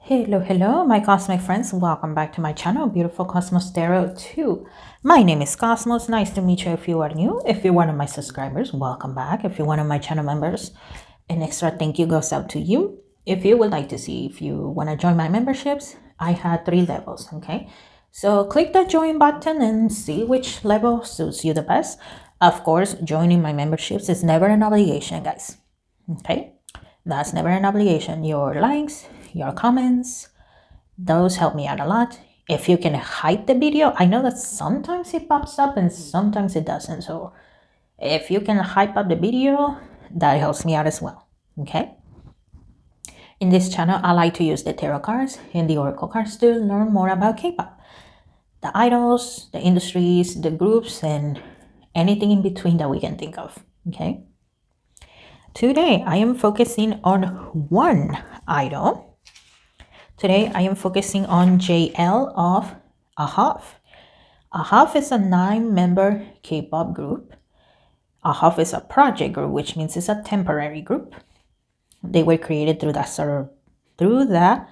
Hello, my cosmic friends. Welcome back to my channel, Beautiful Cosmos Tarot 2. My name is Cosmos. Nice to meet you if you are new. If you're one of my subscribers, welcome back. If you're one of my channel members, an extra thank you goes out to you. If you would like to see if you want to join my memberships, I had 3 levels, okay? So click the join button and see which level suits you the best. Of course, joining my memberships is never an obligation, guys, okay? That's never an obligation. Your likes, your comments, those help me out a lot. If you can hype the video, I know that sometimes it pops up and sometimes it doesn't. So if you can hype up the video, that helps me out as well. Okay. In this channel, I like to use the tarot cards and the oracle cards to learn more about K-pop, the idols, the industries, the groups, and anything in between that we can think of. Okay. Today, I am focusing on one idol. Today, I am focusing on JL of AHOF. AHOF is a 9-member K-pop group. AHOF is a project group, which means it's a temporary group. They were created through the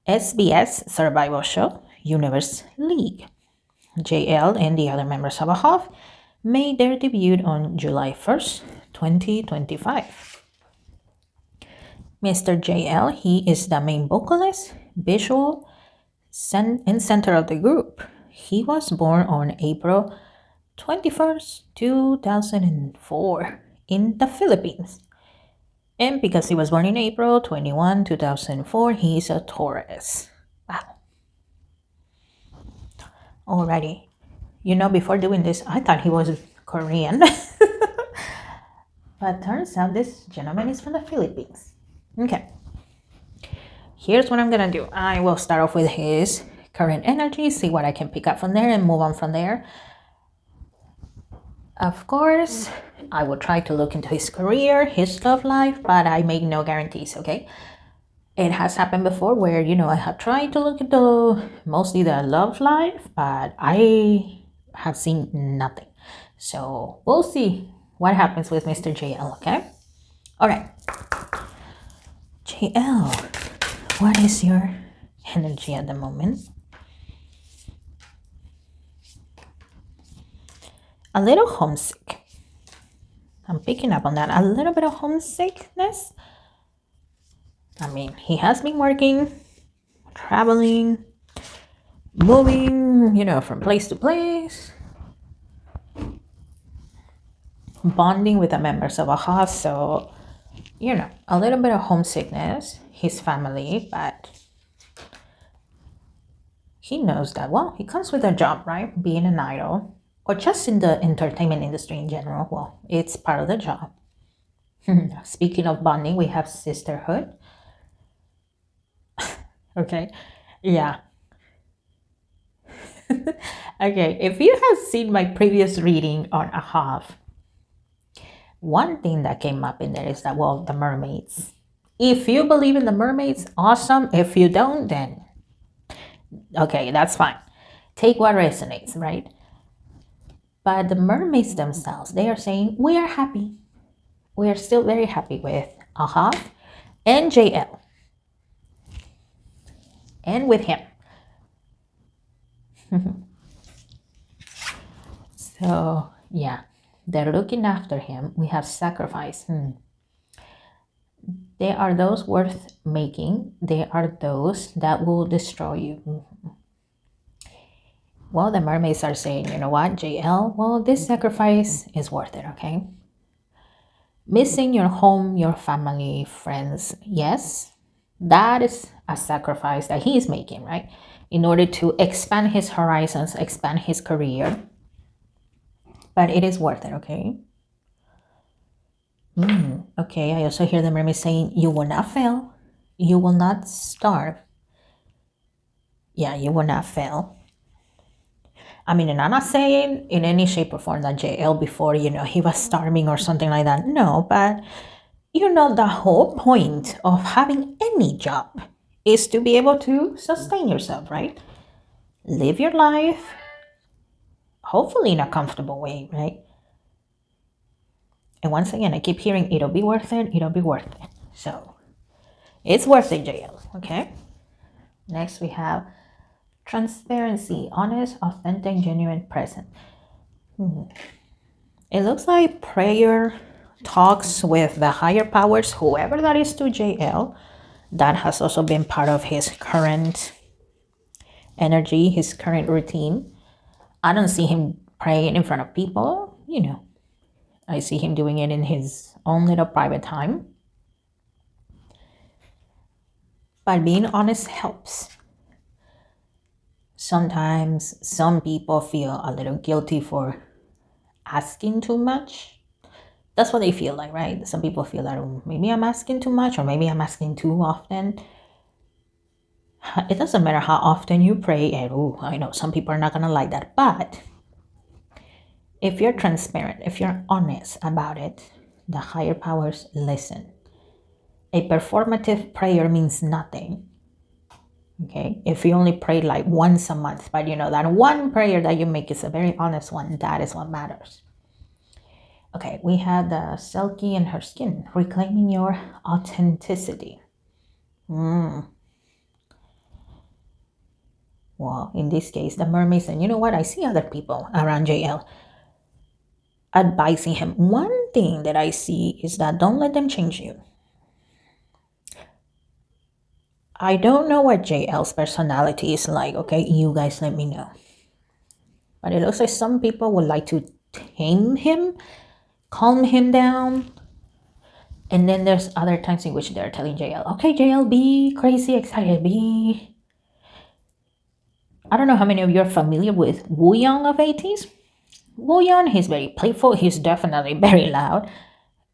SBS survival show, Universe League. JL and the other members of AHOF made their debut on July 1st, 2025. Mr. JL, he is the main vocalist, visual, and center of the group. He was born on April 21st, 2004 in the Philippines. And because he was born in April 21, 2004, he is a Taurus. Wow. Alrighty. You know, before doing this, I thought he was Korean. But turns out this gentleman is from the Philippines. Okay. Here's what I'm gonna do. I will start off with his current energy, see what I can pick up from there, and move on from there. Of course, I will try to look into his career, his love life, but I make no guarantees, okay? It has happened before where, I have tried to look at mostly the love life, but I have seen nothing. So we'll see what happens with Mr. JL, okay? All right. JL, what is your energy at the moment? A little homesick. I'm picking up on that. A little bit of homesickness. I mean, he has been working, traveling, moving, from place to place, bonding with the members of AHOF. So, a little bit of homesickness, his family, but he knows that, well, he comes with a job, right? Being an idol, or just in the entertainment industry in general. Well, it's part of the job. Speaking of bonding, we have sisterhood. Okay, yeah. Okay, if you have seen my previous reading on AHOF, one thing that came up in there is that, well, the mermaids. If you believe in the mermaids, awesome. If you don't, then okay, that's fine. Take what resonates, right? But the mermaids themselves, they are saying, we are happy. We are still very happy with AHOF and JL. And with him. So, yeah, they're looking after him. We have sacrifice. There are those worth making. There are those that will destroy you. Well, the mermaids are saying, you know what, JL? Well, this sacrifice is worth it, okay? Missing your home, your family, friends, yes, that is a sacrifice that he is making, right? In order to expand his horizons, expand his career. But it is worth it, okay? Okay, I also hear the mermaid saying, you will not fail. You will not starve. Yeah, you will not fail. I mean, and I'm not saying in any shape or form that JL before, he was starving or something like that. No, but, the whole point of having any job is to be able to sustain yourself, right? Live your life, hopefully in a comfortable way, right? And once again, I keep hearing it'll be worth it, it'll be worth it. So it's worth it, JL, okay? Next, we have transparency, honest, authentic, genuine, present. It looks like prayer talks with the higher powers, whoever that is to JL. That has also been part of his current energy, his current routine. I don't see him praying in front of people, I see him doing it in his own little private time. But being honest helps. Sometimes some people feel a little guilty for asking too much. That's what they feel like, right? Some people feel like, oh, maybe I'm asking too much or maybe I'm asking too often. It doesn't matter how often you pray, and I know some people are not going to like that. But if you're transparent, if you're honest about it, the higher powers listen. A performative prayer means nothing. Okay, if you only pray like once a month, but that one prayer that you make is a very honest one, that is what matters. Okay, we had the Selkie and her skin, reclaiming your authenticity. Well, in this case, the mermaid said, you know what, I see other people around JL advising him. One thing that I see is that don't let them change you. I don't know what JL's personality is like, okay? You guys let me know. But it looks like some people would like to tame him, calm him down. And then there's other times in which they're telling JL, okay, JL, be crazy excited, be... I don't know how many of you are familiar with Wooyoung of 80s. Wooyoung, he's very playful, he's definitely very loud.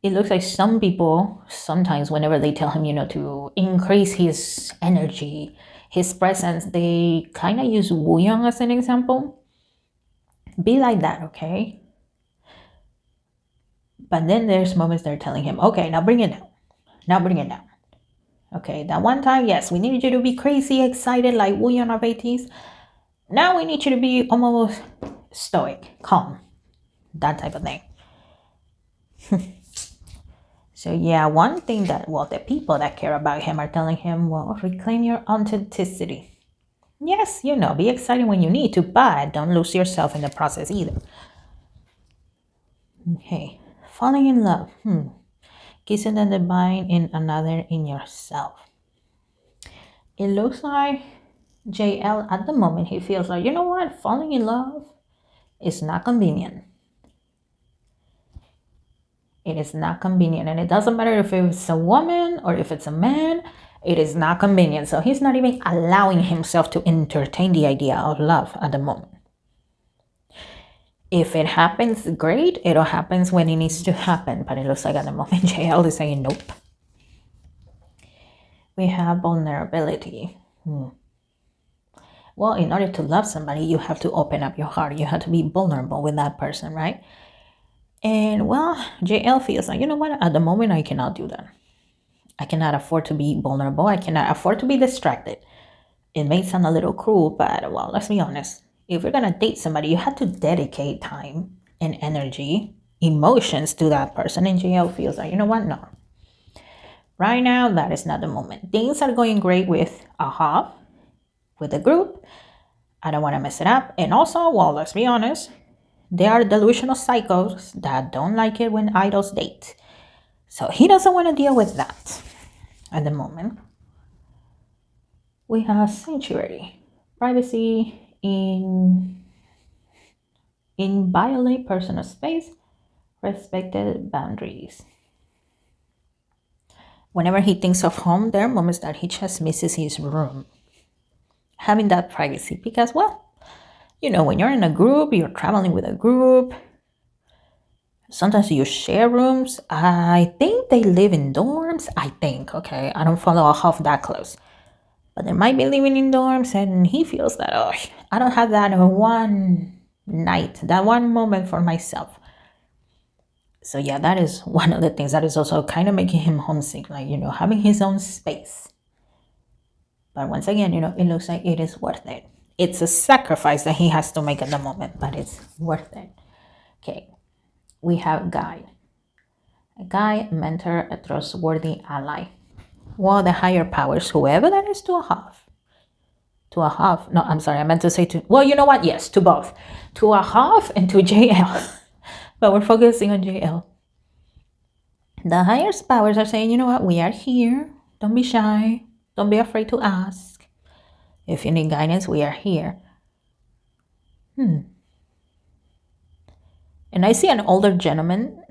It looks like some people, sometimes whenever they tell him, to increase his energy, his presence, they kind of use Wooyoung as an example. Be like that, okay? But then there's moments they're telling him, okay, now bring it down. Now bring it down. Okay, that one time, yes, we needed you to be crazy, excited, like Wooyoung of 80s. Now we need you to be almost stoic, calm, that type of thing. So yeah, one thing that, the people that care about him are telling him, reclaim your authenticity. Yes, be excited when you need to, but don't lose yourself in the process either. Okay, falling in love. Kissing the divine in another, in yourself. It looks like JL at the moment, he feels like, you know what, falling in love is not convenient. It is not convenient. And it doesn't matter if it's a woman or if it's a man, it is not convenient. So he's not even allowing himself to entertain the idea of love at the moment. If it happens, great. It'll happen when it needs to happen. But it looks like at the moment, JL is saying nope. We have vulnerability. Well, in order to love somebody, you have to open up your heart. You have to be vulnerable with that person, right? And JL feels like, you know what? At the moment, I cannot do that. I cannot afford to be vulnerable. I cannot afford to be distracted. It may sound a little cruel, but let's be honest. If you're going to date somebody, you have to dedicate time and energy, emotions to that person. And JL feels like, you know what? No. Right now, that is not the moment. Things are going great with AHOF, with the group. I don't want to mess it up. And also, let's be honest, there are delusional psychos that don't like it when idols date. So he doesn't want to deal with that at the moment. We have sanctuary, privacy in violate personal space, respected boundaries. Whenever he thinks of home, there are moments that he just misses his room. Having that privacy because, when you're in a group, you're traveling with a group, sometimes you share rooms. I think they live in dorms. I think, okay, I don't follow half that close. But they might be living in dorms and he feels that, I don't have that one night, that one moment for myself. So yeah, that is one of the things that is also kind of making him homesick, like, having his own space. But once again, it looks like it is worth it. It's a sacrifice that he has to make at the moment, but it's worth it. Okay, we have guide. A guide, mentor, a trustworthy ally. The higher powers, whoever that is to AHOF, To AHOF. No, I'm sorry. I meant to say to, well, you know what? Yes, to both. To AHOF and to JL. But we're focusing on JL. The highest powers are saying, you know what? We are here. Don't be shy. Don't be afraid to ask. If you need guidance, we are here. And I see an older gentleman.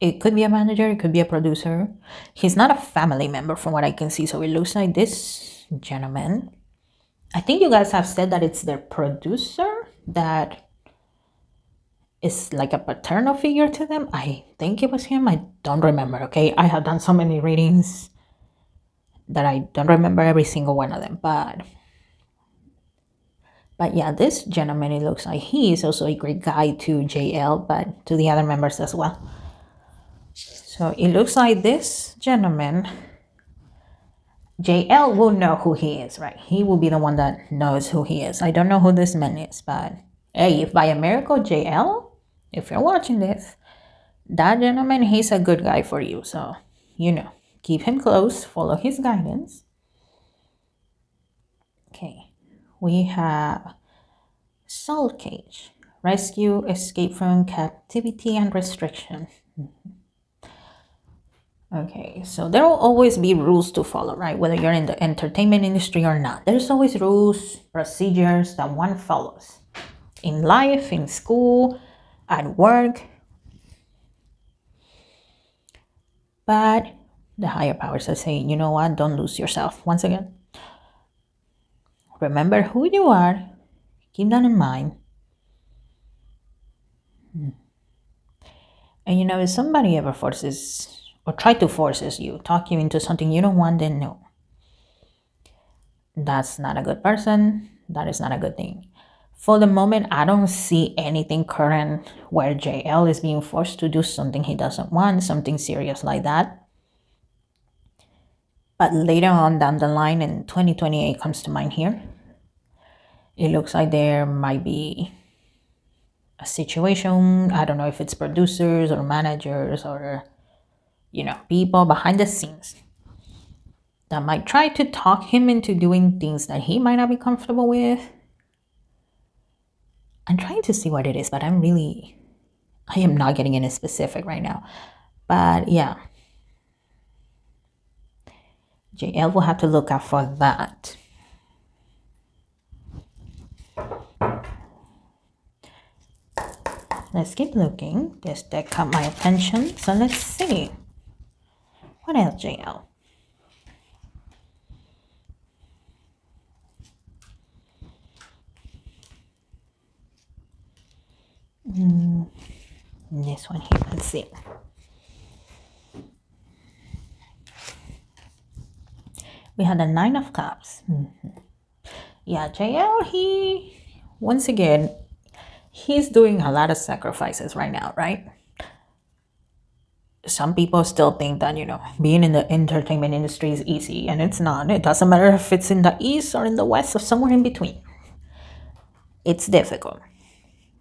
It could be a manager. It could be a producer. He's not a family member from what I can see. So it looks like this gentleman. I think you guys have said that it's their producer that is like a paternal figure to them. I think it was him. I don't remember, okay? I have done so many readings that I don't remember every single one of them. But yeah, this gentleman, it looks like he is also a great guy to JL, but to the other members as well. So it looks like this gentleman, JL will know who he is, right? He will be the one that knows who he is. I don't know who this man is, but hey, if by a miracle, JL, if you're watching this, that gentleman, he's a good guy for you. So, you know, keep him close, follow his guidance. Okay, we have Soul Cage, rescue, escape from captivity and restriction. Okay, so there will always be rules to follow, right? Whether you're in the entertainment industry or not, there's always rules, procedures that one follows in life, in school, at work. But the higher powers are saying, you know what? Don't lose yourself. Once again, remember who you are. Keep that in mind. And you know, if somebody ever forces or try to forces you, talk you into something you don't want, then no. That's not a good person. That is not a good thing. For the moment, I don't see anything current where JL is being forced to do something he doesn't want, something serious like that. But later on down the line, in 2028 comes to mind here, it looks like there might be a situation. I don't know if it's producers or managers or, you know, people behind the scenes that might try to talk him into doing things that he might not be comfortable with. I'm trying to see what it is, but I am not getting any specific right now. But yeah, JL will have to look out for that. Let's keep looking. This deck caught my attention, so let's see. What else, JL? This one here, let's see. We had a 9 of Cups. Yeah, JL, once again, he's doing a lot of sacrifices right now, right? Some people still think that, you know, being in the entertainment industry is easy, and it's not. It doesn't matter if it's in the East or in the West or somewhere in between. It's difficult.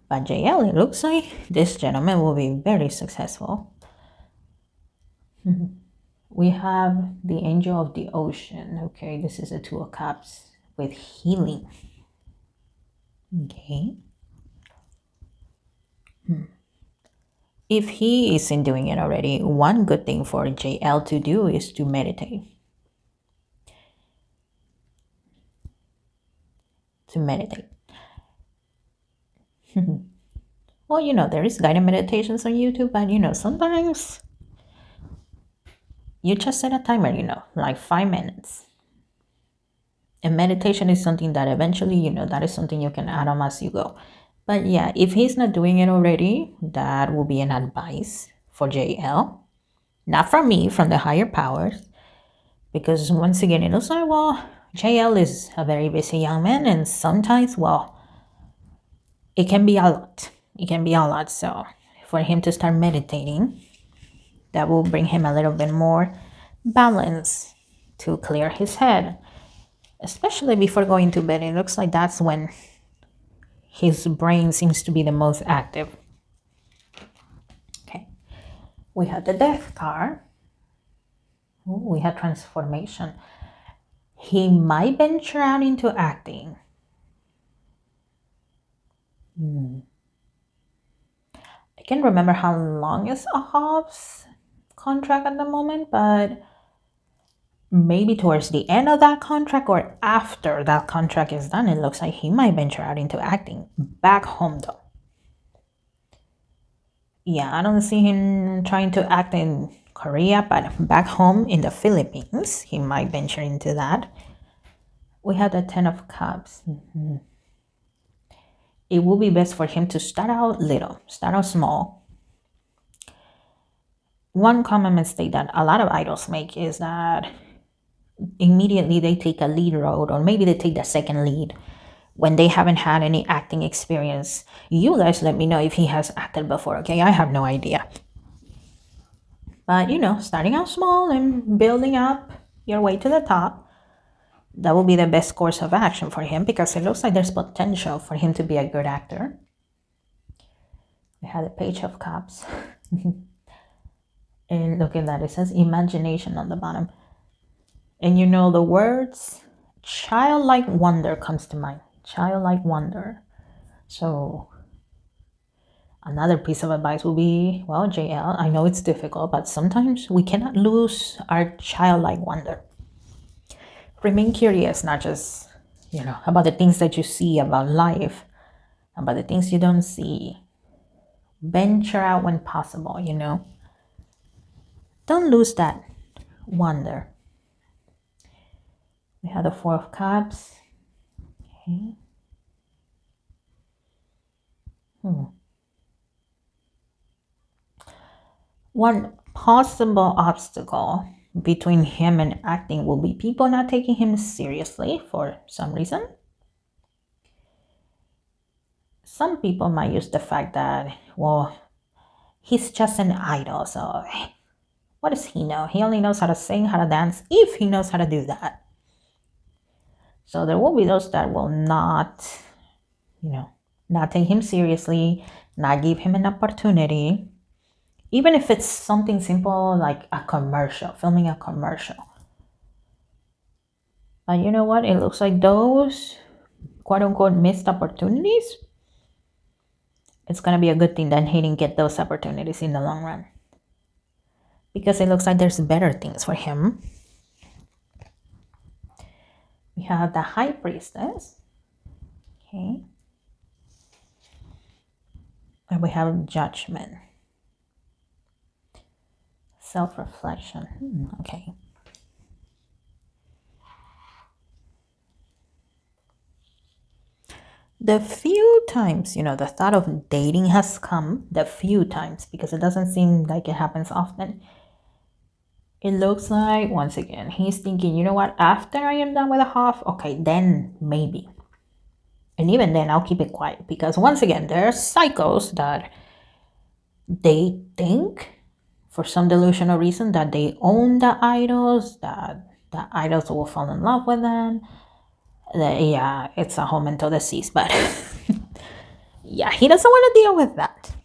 But JL, it looks like this gentleman will be very successful. We have the Angel of the Ocean. Okay, this is a 2 of Cups with healing. Okay. If he isn't doing it already, one good thing for JL to do is to meditate. Well, you know, there is guided meditations on YouTube, but you know, sometimes you just set a timer, you know, like 5 minutes. And meditation is something that eventually, you know, that is something you can add on as you go. But yeah, if he's not doing it already, that will be an advice for JL. Not from me, from the higher powers. Because once again, it looks like, well, JL is a very busy young man, and sometimes, well, it can be a lot. It can be a lot. So for him to start meditating, that will bring him a little bit more balance to clear his head. Especially before going to bed, it looks like that's when his brain seems to be the most active. Okay, we have the Death card. Ooh, we have transformation. He might venture out into acting. I can't remember how long is AHOF's contract at the moment, but maybe towards the end of that contract or after that contract is done, it looks like he might venture out into acting. Back home though. Yeah, I don't see him trying to act in Korea, but back home in the Philippines, he might venture into that. We have the Ten of Cups. It will be best for him to start out little, start out small. One common mistake that a lot of idols make is that immediately they take a lead role, or maybe they take the second lead when they haven't had any acting experience. You guys let me know if he has acted before, okay? I have no idea. But starting out small and building up your way to the top, that will be the best course of action for him, because it looks like there's potential for him to be a good actor. We have the Page of Cups. And look at that, it says imagination on the bottom. And the words childlike wonder comes to mind. Childlike wonder. So another piece of advice will be, well, JL, I know it's difficult, but sometimes we cannot lose our childlike wonder. Remain curious, not just, about the things that you see about life, about the things you don't see. Venture out when possible, Don't lose that wonder. We have the Four of Cups. Okay. One possible obstacle between him and acting will be people not taking him seriously for some reason. Some people might use the fact that, well, he's just an idol, so what does he know? He only knows how to sing, how to dance, if he knows how to do that. So there will be those that will not, not take him seriously, not give him an opportunity, even if it's something simple like a commercial, filming a commercial. But you know what? It looks like those quote-unquote missed opportunities, it's going to be a good thing that he didn't get those opportunities in the long run, because it looks like there's better things for him. We have the High Priestess. Okay. And we have Judgment. Self-reflection. Okay. The few times, the thought of dating has come, the few times, because it doesn't seem like it happens often. It looks like, once again, he's thinking, you know what, after I am done with AHOF, okay, then maybe. And even then, I'll keep it quiet, because once again, there are psychos that they think, for some delusional reason, that they own the idols, that the idols will fall in love with them. Yeah, it's a whole mental disease, but yeah, he doesn't want to deal with that.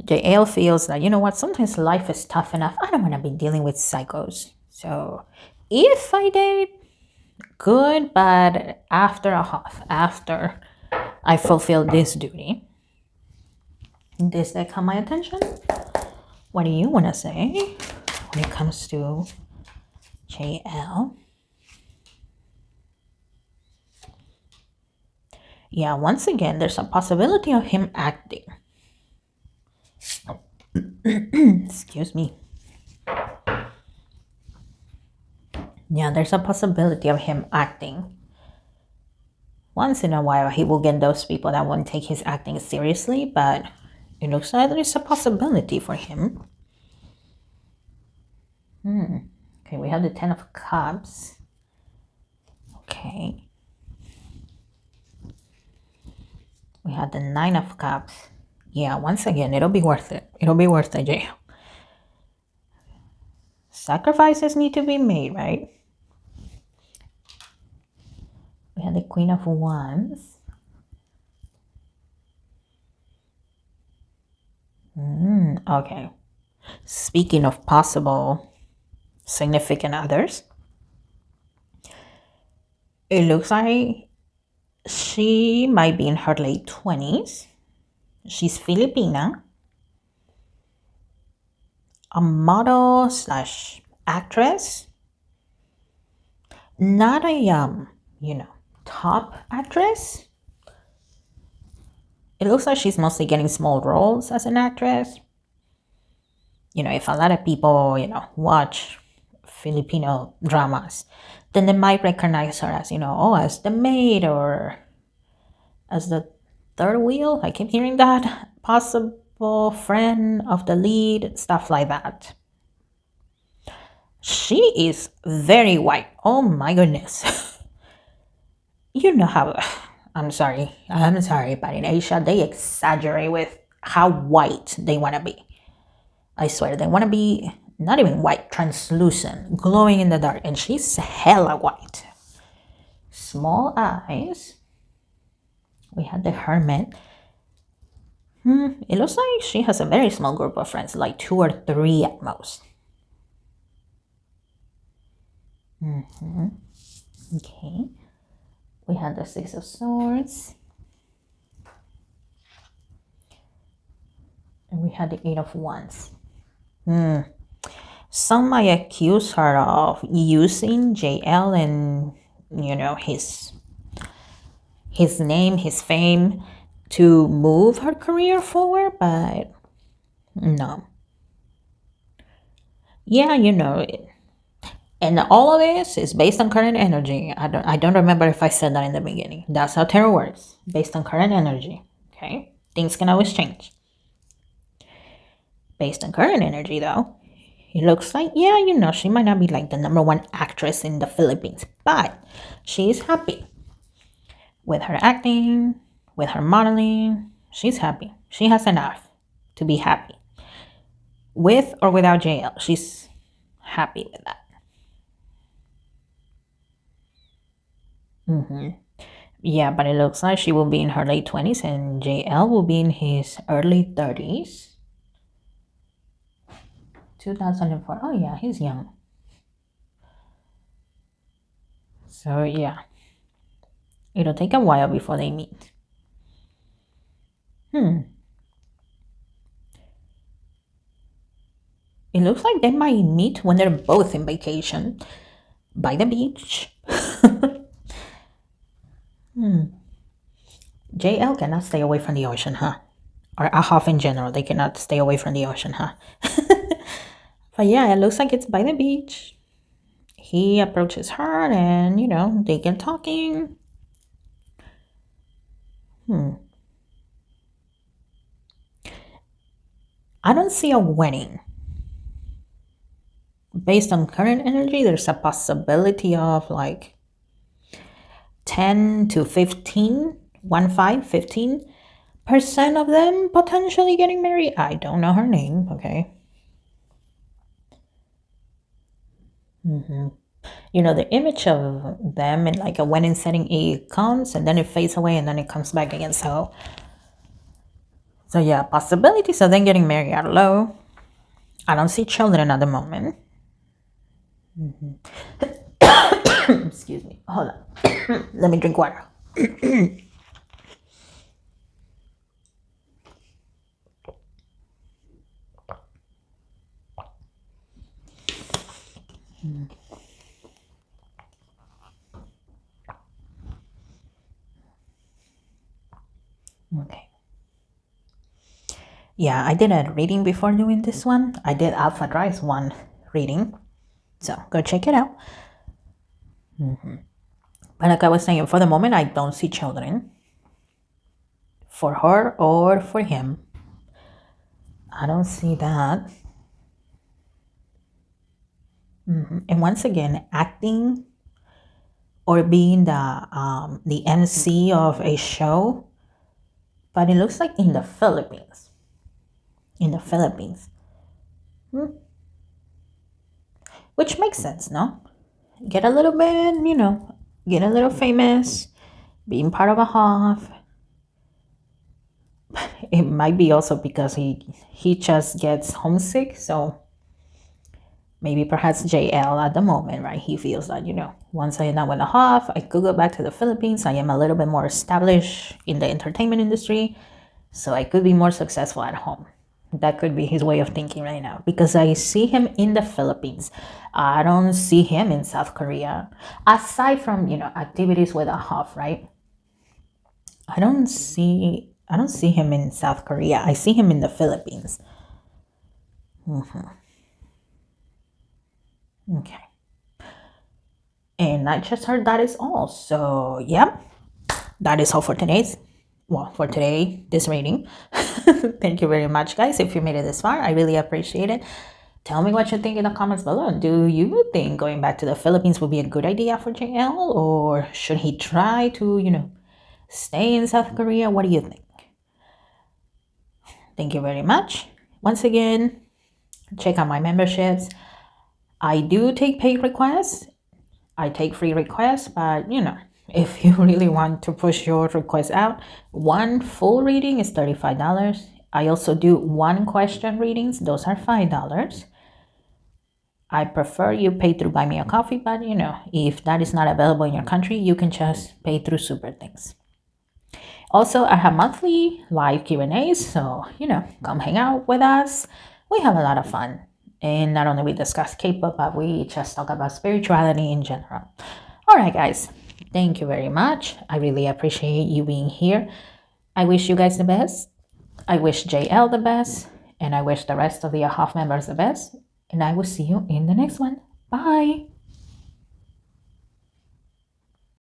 JL feels that, you know what, sometimes life is tough enough. I don't want to be dealing with psychos. So if I date, good, but after AHOF, after I fulfill this duty. Does that caught my attention? What do you want to say when it comes to JL? Yeah, once again, there's a possibility of him acting. Excuse me. Yeah, there's a possibility of him acting. Once in a while, he will get those people that won't take his acting seriously, but it looks like there's a possibility for him. Okay, we have the Ten of Cups. Okay. We have the Nine of Cups. Yeah, once again, it'll be worth it. It'll be worth it, JL. Sacrifices need to be made, right? We have the Queen of Wands. Okay. Speaking of possible significant others, it looks like She might be in her late 20s. She's Filipina, a model slash actress, not a you know, top actress. It looks like she's mostly getting small roles as an actress. You know, if a lot of people, watch Filipino dramas, then they might recognize her as, oh, as the maid or as the third wheel. I keep hearing that. Possible friend of the lead, stuff like that. She is very white. Oh my goodness. You know how, I'm sorry, but in Asia, they exaggerate with how white they want to be. I swear, they want to be not even white, translucent, glowing in the dark, and she's hella white. Small eyes. We had the hermit. It looks like she has a very small group of friends, like 2 or 3 at most. Okay. We had the 6 of Swords. And we had the 8 of Wands. Some might accuse her of using JL and, his name, his fame to move her career forward, but no. Yeah, and all of this is based on current energy. I don't remember if I said that in the beginning. That's how tarot works, based on current energy. Okay, things can always change. Based on current energy, though, it looks like, she might not be like the #1 actress in the Philippines, but she's happy with her acting, with her modeling. She's happy. She has enough to be happy. With or without JL, she's happy with that. Yeah, but it looks like she will be in her late 20s and JL will be in his early 30s. 2004. Oh, yeah, he's young. So, yeah. It'll take a while before they meet. It looks like they might meet when they're both in vacation by the beach. JL cannot stay away from the ocean, huh? Or AHOF in general, they cannot stay away from the ocean, huh? But yeah, it looks like it's by the beach. He approaches her and, they get talking. I don't see a wedding. Based on current energy, there's a possibility of like 10 to 15, 15% of them potentially getting married. I don't know her name, okay? The image of them in like a wedding setting, it comes and then it fades away and then it comes back again. So yeah, possibilities of them getting married are low. I don't see children at the moment. Excuse me. Hold on. Let me drink water. Okay. Yeah, I did a reading before doing this one. I did Alpha Drive's one reading. So go check it out. But like I was saying, for the moment, I don't see children. For her or for him. I don't see that. And once again, acting or being the MC of a show, but it looks like in the Philippines. Which makes sense, no? Get a little bit, get a little famous, being part of AHOF. It might be also because he just gets homesick, so Maybe perhaps JL at the moment, right? He feels that, once I am done with AHOF, I could go back to the Philippines. I am a little bit more established in the entertainment industry, so I could be more successful at home. That could be his way of thinking right now, because I see him in the Philippines. I don't see him in South Korea. Aside from, activities with AHOF, right? I don't see him in South Korea. I see him in the Philippines. Okay. And I just heard that is all. So, yeah, that is all for for today, this reading. Thank you very much, guys. If you made it this far, I really appreciate it. Tell me what you think in the comments below. Do you think going back to the Philippines would be a good idea for JL? Or should he try to, stay in South Korea? What do you think? Thank you very much. Once again, check out my memberships. I do take paid requests. I take free requests, but if you really want to push your request out, one full reading is $35. I also do one question readings. Those are $5. I prefer you pay through Buy Me a Coffee, but if that is not available in your country, you can just pay through Super Things. Also, I have monthly live Q&As, so come hang out with us. We have a lot of fun. And not only we discuss K-pop, but we just talk about spirituality in general. All right, guys. Thank you very much. I really appreciate you being here. I wish you guys the best. I wish JL the best. And I wish the rest of the AHOF members the best. And I will see you in the next one. Bye.